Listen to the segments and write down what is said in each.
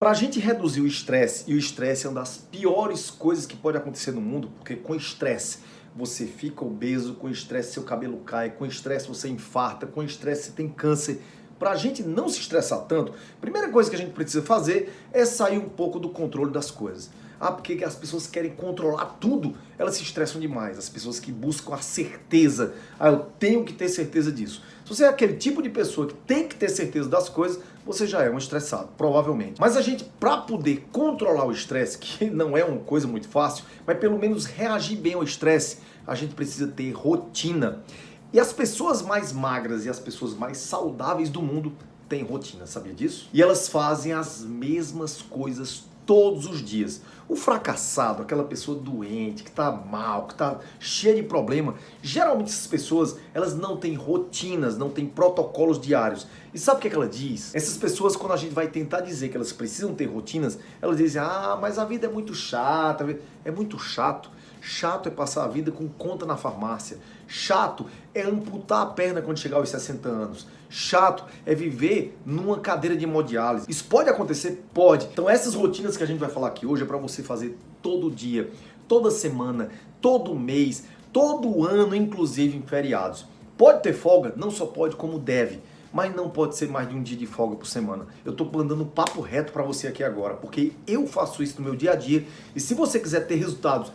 Para a gente reduzir o estresse, e o estresse é uma das piores coisas que pode acontecer no mundo, porque com estresse você fica obeso, com estresse seu cabelo cai, com estresse você infarta, com estresse você tem câncer. Para a gente não se estressar tanto, a primeira coisa que a gente precisa fazer é sair um pouco do controle das coisas. Porque as pessoas que querem controlar tudo, elas se estressam demais. As pessoas que buscam a certeza, eu tenho que ter certeza disso. Se você é aquele tipo de pessoa que tem que ter certeza das coisas, você já é um estressado, provavelmente. Mas a gente, para poder controlar o estresse, que não é uma coisa muito fácil, mas pelo menos reagir bem ao estresse, a gente precisa ter rotina. E as pessoas mais magras e as pessoas mais saudáveis do mundo têm rotina, sabia disso? E elas fazem as mesmas coisas todos os dias. O fracassado, aquela pessoa doente, que tá mal, que tá cheia de problema, geralmente essas pessoas, elas não têm rotinas, não têm protocolos diários. E sabe o que ela diz? Essas pessoas, quando a gente vai tentar dizer que elas precisam ter rotinas, elas dizem, mas a vida é muito chata. É muito chato. Chato é passar a vida com conta na farmácia. Chato é amputar a perna quando chegar aos 60 anos. Chato é viver numa cadeira de hemodiálise. Isso pode acontecer? Pode. Então essas rotinas que a gente vai falar aqui hoje é para você fazer todo dia, toda semana, todo mês, todo ano, inclusive em feriados. Pode ter folga? Não só pode, como deve. Mas não pode ser mais de um dia de folga por semana. Eu estou mandando um papo reto para você aqui agora, porque eu faço isso no meu dia a dia. E se você quiser ter resultados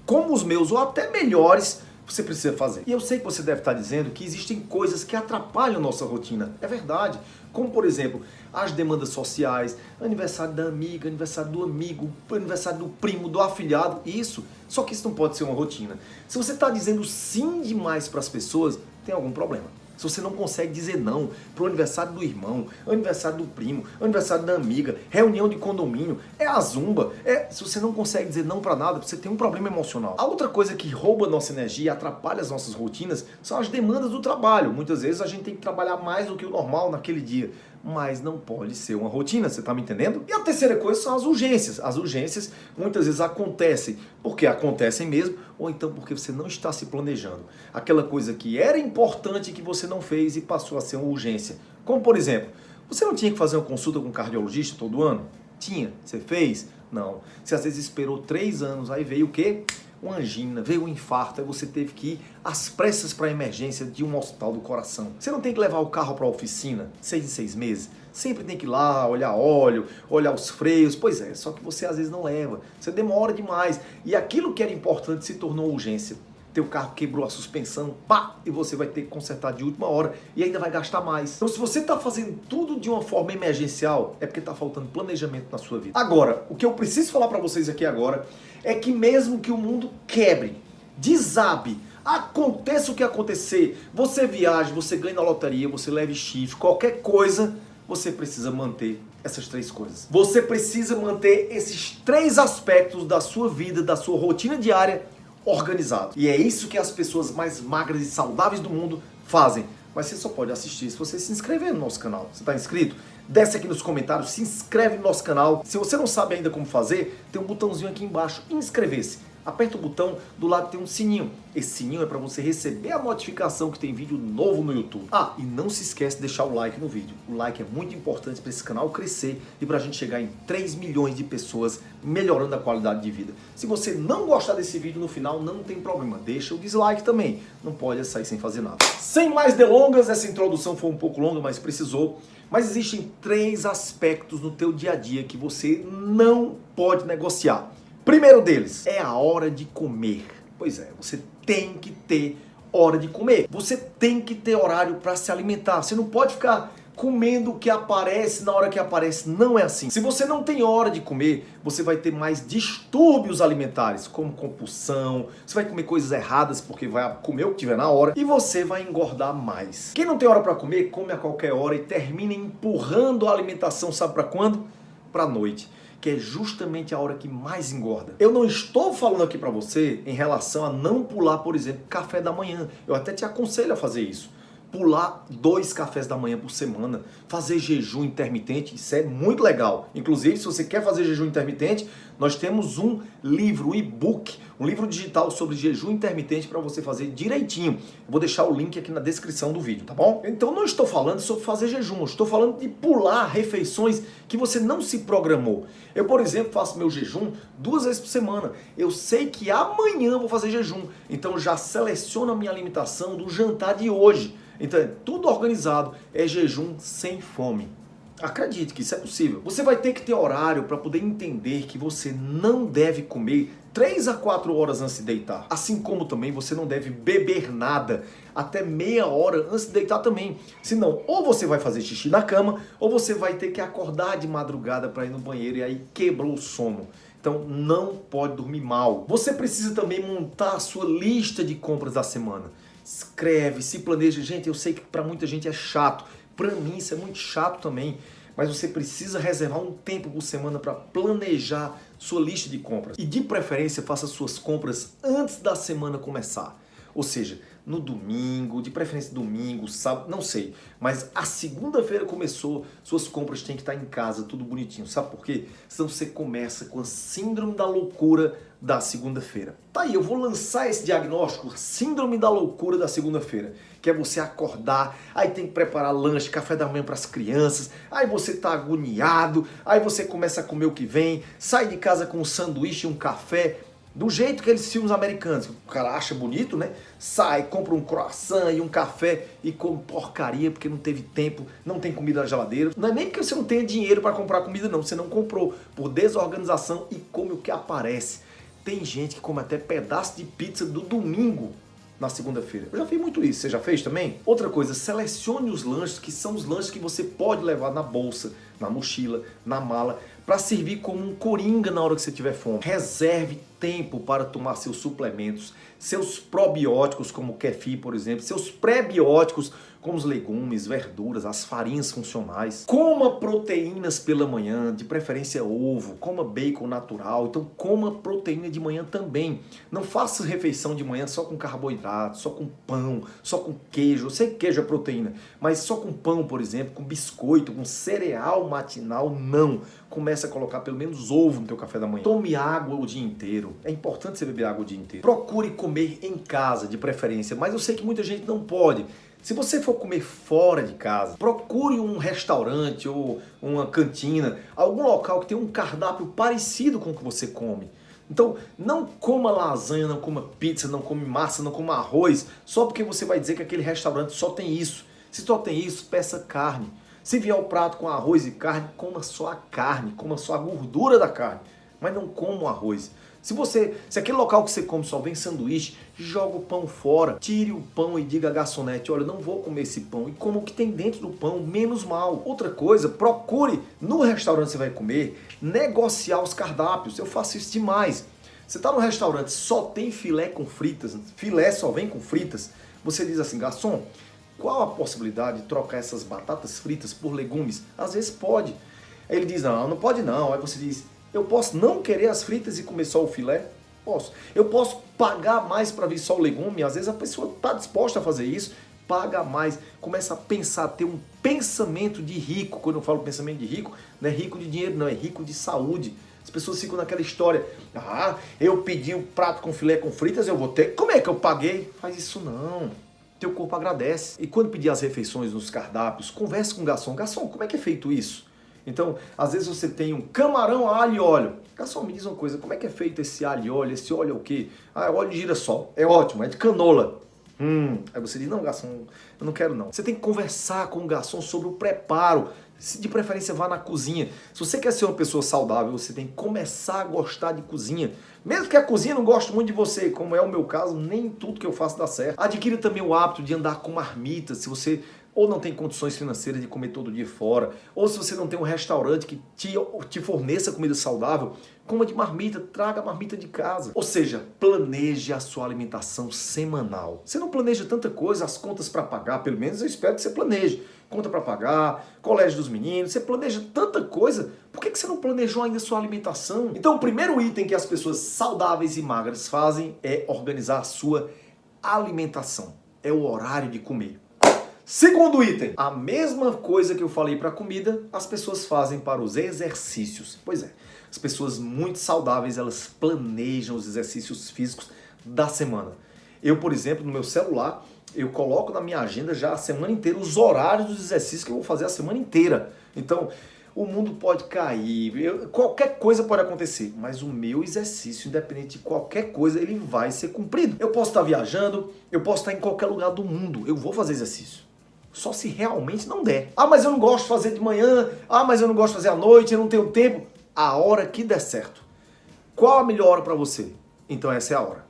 como os meus ou até melhores, você precisa fazer. E eu sei que você deve estar dizendo que existem coisas que atrapalham a nossa rotina. É verdade. Como, por exemplo, as demandas sociais, aniversário da amiga, aniversário do amigo, aniversário do primo, do afilhado, isso. Só que isso não pode ser uma rotina. Se você está dizendo sim demais para as pessoas, tem algum problema. Se você não consegue dizer não para o aniversário do irmão, aniversário do primo, aniversário da amiga, reunião de condomínio, é a zumba, se você não consegue dizer não para nada, você tem um problema emocional. A outra coisa que rouba nossa energia e atrapalha as nossas rotinas são as demandas do trabalho. Muitas vezes a gente tem que trabalhar mais do que o normal naquele dia, mas não pode ser uma rotina, você está me entendendo? E a terceira coisa são as urgências. As urgências muitas vezes acontecem porque acontecem mesmo, ou então porque você não está se planejando. Aquela coisa que era importante que você não fez e passou a ser uma urgência. Como por exemplo, você não tinha que fazer uma consulta com um cardiologista todo ano? Tinha. Você fez? Não. Você às vezes esperou 3 anos, aí veio o quê? Uma angina, veio um infarto, aí você teve que ir às pressas para a emergência de um hospital do coração. Você não tem que levar o carro para a oficina 6 em 6 meses? Sempre tem que ir lá, olhar óleo, olhar os freios. Pois é, só que você às vezes não leva. Você demora demais. E aquilo que era importante se tornou urgência. Teu carro quebrou a suspensão, e você vai ter que consertar de última hora e ainda vai gastar mais. Então se você está fazendo tudo de uma forma emergencial, é porque está faltando planejamento na sua vida. Agora, o que eu preciso falar para vocês aqui agora é que mesmo que o mundo quebre, desabe, aconteça o que acontecer, você viaje, você ganhe na loteria, você leve chifre, qualquer coisa, você precisa manter essas 3 coisas. Você precisa manter esses 3 aspectos da sua vida, da sua rotina diária, organizado. E é isso que as pessoas mais magras e saudáveis do mundo fazem. Mas você só pode assistir se você se inscrever no nosso canal. Você está inscrito? Desce aqui nos comentários, se inscreve no nosso canal. Se você não sabe ainda como fazer, tem um botãozinho aqui embaixo, inscrever-se. Aperta o botão, do lado tem um sininho. Esse sininho é para você receber a notificação que tem vídeo novo no YouTube. E não se esquece de deixar o like no vídeo. O like é muito importante para esse canal crescer e para a gente chegar em 3 milhões de pessoas melhorando a qualidade de vida. Se você não gostar desse vídeo no final, não tem problema. Deixa o dislike também. Não pode sair sem fazer nada. Sem mais delongas, essa introdução foi um pouco longa, mas precisou. Mas existem 3 aspectos no teu dia a dia que você não pode negociar. Primeiro deles é a hora de comer. Pois é, você tem que ter hora de comer. Você tem que ter horário para se alimentar. Você não pode ficar comendo o que aparece na hora que aparece. Não é assim. Se você não tem hora de comer, você vai ter mais distúrbios alimentares, como compulsão. Você vai comer coisas erradas porque vai comer o que tiver na hora e você vai engordar mais. Quem não tem hora para comer, come a qualquer hora e termina empurrando a alimentação, sabe para quando? Para a noite, que é justamente a hora que mais engorda. Eu não estou falando aqui para você em relação a não pular, por exemplo, café da manhã. Eu até te aconselho a fazer isso. pular 2 cafés da manhã por semana, fazer jejum intermitente, isso é muito legal. Inclusive, se você quer fazer jejum intermitente, nós temos um livro, um e-book, um livro digital sobre jejum intermitente para você fazer direitinho. Eu vou deixar o link aqui na descrição do vídeo, tá bom? Então não estou falando sobre fazer jejum, eu estou falando de pular refeições que você não se programou. Eu, por exemplo, faço meu jejum 2 vezes por semana. Eu sei que amanhã eu vou fazer jejum, então já seleciono a minha alimentação do jantar de hoje. Então é tudo organizado, é jejum sem fome. Acredite que isso é possível. Você vai ter que ter horário para poder entender que você não deve comer 3 a 4 horas antes de deitar. Assim como também você não deve beber nada até meia hora antes de deitar também. Senão, ou você vai fazer xixi na cama, ou você vai ter que acordar de madrugada para ir no banheiro e aí quebrou o sono. Então não pode dormir mal. Você precisa também montar a sua lista de compras da semana. Escreve, se planeja. Gente, eu sei que para muita gente é chato. Para mim isso é muito chato também. Mas você precisa reservar um tempo por semana para planejar sua lista de compras. E de preferência faça suas compras antes da semana começar. Ou seja, no domingo, de preferência domingo, sábado, não sei. Mas a segunda-feira começou, suas compras têm que estar em casa, tudo bonitinho. Sabe por quê? Senão você começa com a síndrome da loucura da segunda-feira. Tá aí, eu vou lançar esse diagnóstico, síndrome da loucura da segunda-feira. Que é você acordar, aí tem que preparar lanche, café da manhã para as crianças, aí você tá agoniado, aí você começa a comer o que vem, sai de casa com um sanduíche e um café, do jeito que eles filmes americanos, o cara acha bonito, né? Sai, compra um croissant e um café e come porcaria porque não teve tempo, não tem comida na geladeira. Não é nem porque você não tenha dinheiro para comprar comida não, você não comprou por desorganização e come o que aparece. Tem gente que come até pedaço de pizza do domingo na segunda-feira. Eu já fiz muito isso, você já fez também? Outra coisa, selecione os lanches que são os lanches que você pode levar na bolsa, na mochila, na mala, para servir como um coringa na hora que você tiver fome. Reserve tempo para tomar seus suplementos, seus probióticos como o kefir, por exemplo, seus pré-bióticos como os legumes, verduras, as farinhas funcionais. Coma proteínas pela manhã, de preferência ovo, coma bacon natural, então coma proteína de manhã também. Não faça refeição de manhã só com carboidrato, só com pão, só com queijo. Eu sei que queijo é proteína, mas só com pão, por exemplo, com biscoito, com cereal matinal, não. Começa a colocar pelo menos ovo no teu café da manhã. Tome água o dia inteiro. É importante você beber água o dia inteiro. Procure comer em casa, de preferência, mas eu sei que muita gente não pode. Se você for comer fora de casa, procure um restaurante ou uma cantina, algum local que tenha um cardápio parecido com o que você come. Então, não coma lasanha, não coma pizza, não come massa, não coma arroz, só porque você vai dizer que aquele restaurante só tem isso. Se só tem isso, peça carne. Se vier o prato com arroz e carne, coma só a carne, coma só a gordura da carne, mas não coma o arroz. Se aquele local que você come só vem sanduíche, joga o pão fora, tire o pão e diga à garçonete, olha, não vou comer esse pão, e coma o que tem dentro do pão, menos mal. Outra coisa, procure no restaurante que você vai comer, negociar os cardápios. Eu faço isso demais. Você está no restaurante, só tem filé com fritas, filé só vem com fritas, você diz assim, garçom, qual a possibilidade de trocar essas batatas fritas por legumes? Às vezes pode. Aí ele diz, não, não pode não. Aí você diz, eu posso não querer as fritas e comer só o filé? Posso. Eu posso pagar mais para vir só o legume? Às vezes a pessoa está disposta a fazer isso, paga mais, começa a pensar, ter um pensamento de rico. Quando eu falo pensamento de rico, não é rico de dinheiro, não, é rico de saúde. As pessoas ficam naquela história, eu pedi um prato com filé com fritas, eu vou ter. Como é que eu paguei? Faz isso não. Teu corpo agradece. E quando pedir as refeições nos cardápios, converse com o garçom. Garçom, como é que é feito isso? Então, às vezes você tem um camarão a alho e óleo. Garçom, me diz uma coisa, como é que é feito esse alho e óleo? Esse óleo é o quê? Ah, é óleo de girassol. É ótimo, é de canola. Aí você diz, não, garçom, eu não quero não. Você tem que conversar com o garçom sobre o preparo. Se de preferência vá na cozinha. Se você quer ser uma pessoa saudável, você tem que começar a gostar de cozinha. Mesmo que a cozinha não goste muito de você, como é o meu caso, nem tudo que eu faço dá certo. Adquira também o hábito de andar com marmita, se você ou não tem condições financeiras de comer todo dia fora, ou se você não tem um restaurante que te forneça comida saudável, coma de marmita, traga a marmita de casa. Ou seja, planeje a sua alimentação semanal. Você não planeja tanta coisa, as contas para pagar, pelo menos eu espero que você planeje. Conta para pagar, colégio dos meninos, você planeja tanta coisa, por que você não planejou ainda a sua alimentação? Então o primeiro item que as pessoas saudáveis e magras fazem é organizar a sua alimentação. É o horário de comer. Segundo item, a mesma coisa que eu falei para a comida, as pessoas fazem para os exercícios. Pois é, as pessoas muito saudáveis, elas planejam os exercícios físicos da semana. Eu, por exemplo, no meu celular, eu coloco na minha agenda já a semana inteira os horários dos exercícios que eu vou fazer a semana inteira. Então, o mundo pode cair, qualquer coisa pode acontecer, mas o meu exercício, independente de qualquer coisa, ele vai ser cumprido. Eu posso estar viajando, eu posso estar em qualquer lugar do mundo, eu vou fazer exercício. Só se realmente não der. Ah, mas eu não gosto de fazer de manhã, ah, mas eu não gosto de fazer à noite, eu não tenho tempo. A hora que der certo. Qual a melhor hora para você? Então essa é a hora.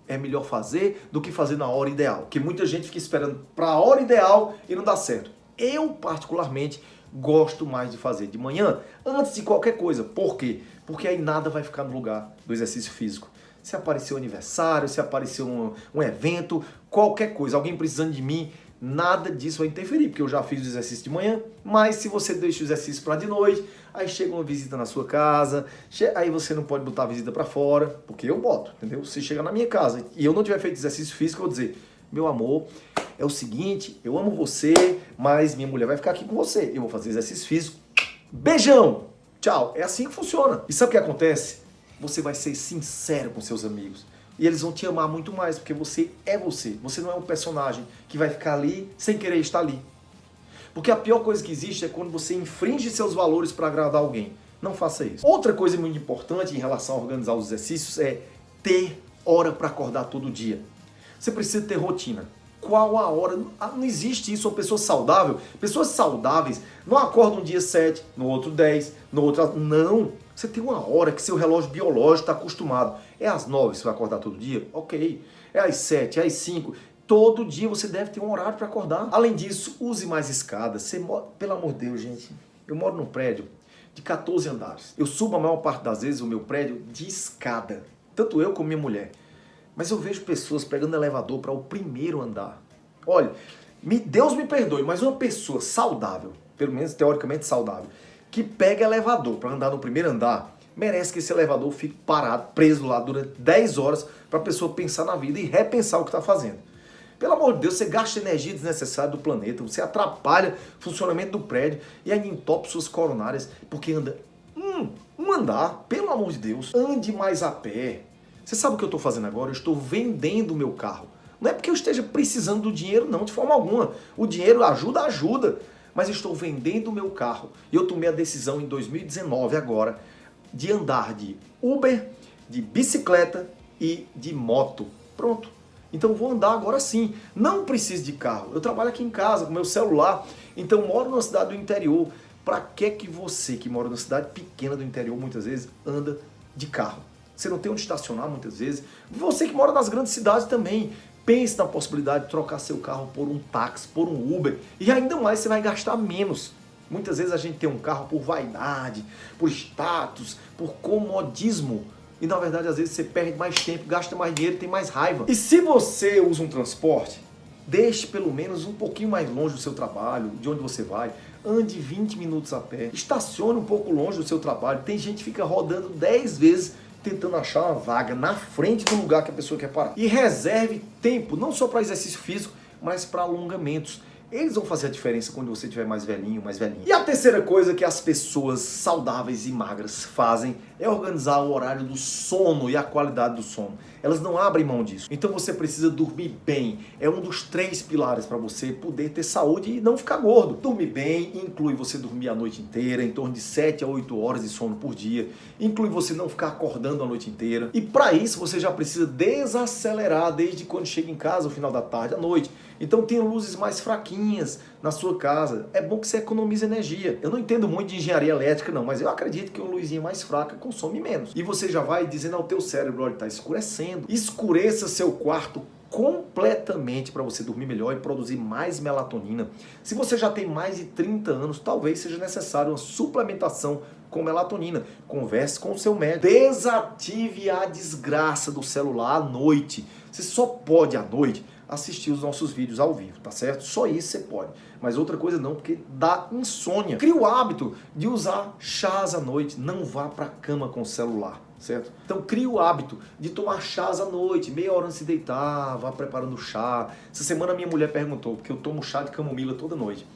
É melhor fazer do que fazer na hora ideal. Porque muita gente fica esperando para a hora ideal e não dá certo. Eu, particularmente, gosto mais de fazer de manhã, antes de qualquer coisa. Por quê? Porque aí nada vai ficar no lugar do exercício físico. Se aparecer um aniversário, se aparecer um evento, qualquer coisa, alguém precisando de mim, nada disso vai interferir, porque eu já fiz o exercício de manhã, mas se você deixa o exercício para de noite, aí chega uma visita na sua casa, aí você não pode botar a visita para fora, porque eu boto, entendeu? Se chega na minha casa e eu não tiver feito exercício físico, eu vou dizer, meu amor, é o seguinte, eu amo você, mas minha mulher vai ficar aqui com você, eu vou fazer exercício físico, beijão, tchau. É assim que funciona. E sabe o que acontece? Você vai ser sincero com seus amigos. E eles vão te amar muito mais, porque você é você. Você não é um personagem que vai ficar ali sem querer estar ali. Porque a pior coisa que existe é quando você infringe seus valores para agradar alguém. Não faça isso. Outra coisa muito importante em relação a organizar os exercícios é ter hora para acordar todo dia. Você precisa ter rotina. Qual a hora? Não existe isso. Uma pessoa saudável, pessoas saudáveis não acordam um dia 7, no outro 10, no outro... Não. Você tem uma hora que seu relógio biológico está acostumado. É às 9 você vai acordar todo dia? Ok. É às 7, é às 5. Todo dia você deve ter um horário para acordar. Além disso, use mais escadas. Pelo amor de Deus, gente. Eu moro num prédio de 14 andares. Eu subo a maior parte das vezes o meu prédio de escada. Tanto eu como minha mulher. Mas eu vejo pessoas pegando elevador para o primeiro andar. Olha, Deus me perdoe, mas uma pessoa saudável, pelo menos teoricamente saudável, que pega elevador para andar no primeiro andar, merece que esse elevador fique parado, preso lá durante 10 horas para a pessoa pensar na vida e repensar o que está fazendo. Pelo amor de Deus, você gasta energia desnecessária do planeta, você atrapalha o funcionamento do prédio e ainda entope suas coronárias porque anda um andar, pelo amor de Deus, ande mais a pé. Você sabe o que eu estou fazendo agora? Eu estou vendendo o meu carro. Não é porque eu esteja precisando do dinheiro, não, de forma alguma. O dinheiro ajuda. Mas eu estou vendendo o meu carro. E eu tomei a decisão em 2019, agora, de andar de Uber, de bicicleta e de moto. Pronto. Então eu vou andar agora sim. Não preciso de carro. Eu trabalho aqui em casa com meu celular. Então moro numa cidade do interior. Para que você que mora numa cidade pequena do interior muitas vezes anda de carro? Você não tem onde estacionar muitas vezes. Você que mora nas grandes cidades também. Pense na possibilidade de trocar seu carro por um táxi, por um Uber. E ainda mais você vai gastar menos. Muitas vezes a gente tem um carro por vaidade, por status, por comodismo. E na verdade às vezes você perde mais tempo, gasta mais dinheiro e tem mais raiva. E se você usa um transporte, deixe pelo menos um pouquinho mais longe do seu trabalho, de onde você vai. Ande 20 minutos a pé. Estacione um pouco longe do seu trabalho. Tem gente que fica rodando 10 vezes tentando achar uma vaga na frente do lugar que a pessoa quer parar. E reserve tempo, não só para exercício físico, mas para alongamentos. Eles vão fazer a diferença quando você estiver mais velhinho, mais velhinha. E a terceira coisa que as pessoas saudáveis e magras fazem é organizar o horário do sono e a qualidade do sono. Elas não abrem mão disso. Então você precisa dormir bem. É um dos 3 pilares para você poder ter saúde e não ficar gordo. Dormir bem inclui você dormir a noite inteira, em torno de 7 a 8 horas de sono por dia. Inclui você não ficar acordando a noite inteira. E para isso você já precisa desacelerar desde quando chega em casa, no final da tarde, à noite. Então tenha luzes mais fraquinhas na sua casa. É bom que você economize energia. Eu não entendo muito de engenharia elétrica não, mas eu acredito que uma luzinha mais fraca consome menos. E você já vai dizendo ao teu cérebro, olha, está escurecendo. Escureça seu quarto completamente para você dormir melhor e produzir mais melatonina. Se você já tem mais de 30 anos, talvez seja necessário uma suplementação com melatonina. Converse com o seu médico. Desative a desgraça do celular à noite. Você só pode à noite assistir os nossos vídeos ao vivo, tá certo? Só isso você pode. Mas outra coisa não, porque dá insônia. Cria o hábito de usar chás à noite. Não vá pra cama com o celular, certo? Então cria o hábito de tomar chás à noite, meia hora antes de deitar, vá preparando chá. Essa semana minha mulher perguntou, porque eu tomo chá de camomila toda noite.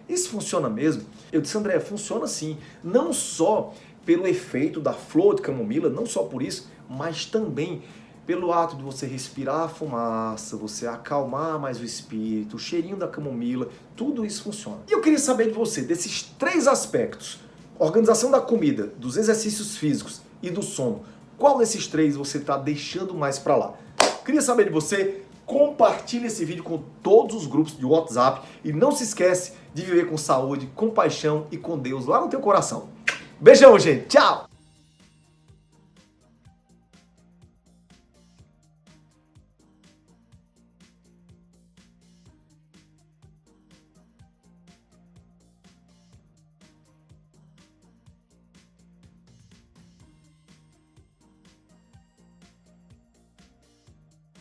Isso funciona mesmo? Eu disse, André, funciona sim. Não só pelo efeito da flor de camomila, não só por isso, mas também pelo ato de você respirar a fumaça, você acalmar mais o espírito, o cheirinho da camomila, tudo isso funciona. E eu queria saber de você, desses 3 aspectos, organização da comida, dos exercícios físicos e do sono, qual desses 3 você está deixando mais para lá? Queria saber de você, compartilhe esse vídeo com todos os grupos de WhatsApp e não se esquece de viver com saúde, com paixão e com Deus lá no teu coração. Beijão, gente. Tchau!